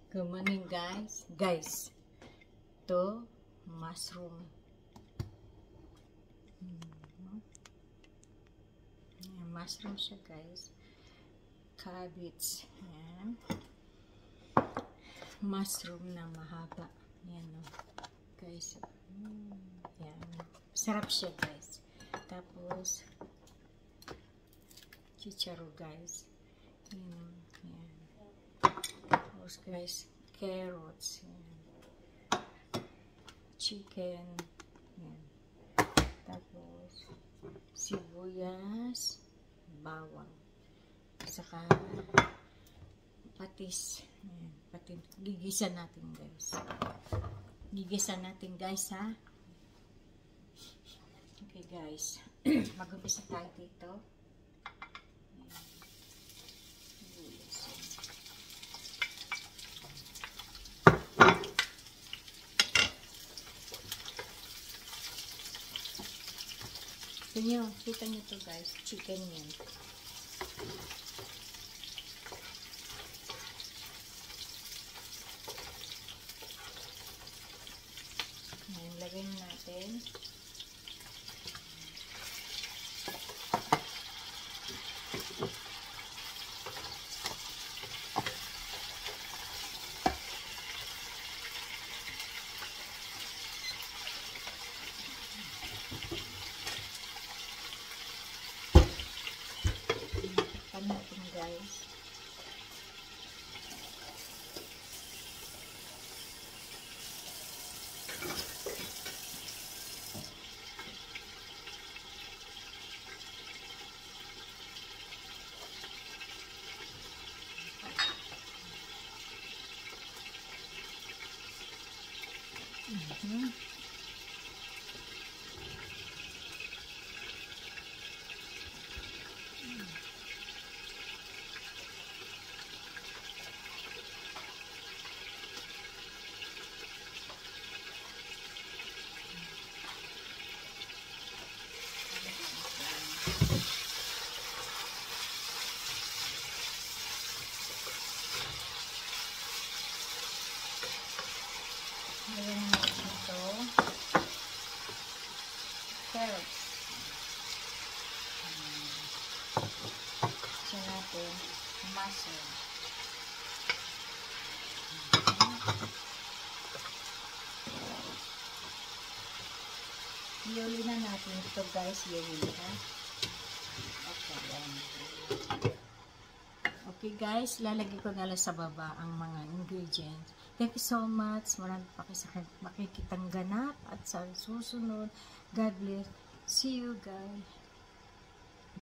Good morning, guys. To mushroom. Ayan, mushroom siya, guys. Cabbage. Ayan. Mushroom na mahaba. Ayan, no? Guys. Ayan. Sarap siya, guys. Tapos, chicharo, guys. Ayan. Ayan. Tapos, guys, carrots. Ayan. Chicken. Ayan. Tapos, sibuyas, bawang. Saka, patis. Ayan. Patis. Gigisa natin, guys. Gigisa natin, guys, ha? Okay, guys. Mag-umpisa tayo dito. Kita nyo to, guys, chicken yan. Ayan, lagay natin. Natin, guys. Ayan natin ito. Carrots. Siya natin. Mushroom. Iuli na natin ito, guys. Iuli, ha? Okay, yan. Okay, guys. Lalagay ko na lang sa baba ang mga ingredients. Thank you so much. Marami pa kayo sa makikitang ganap at sa susunod. God bless. See you, guys.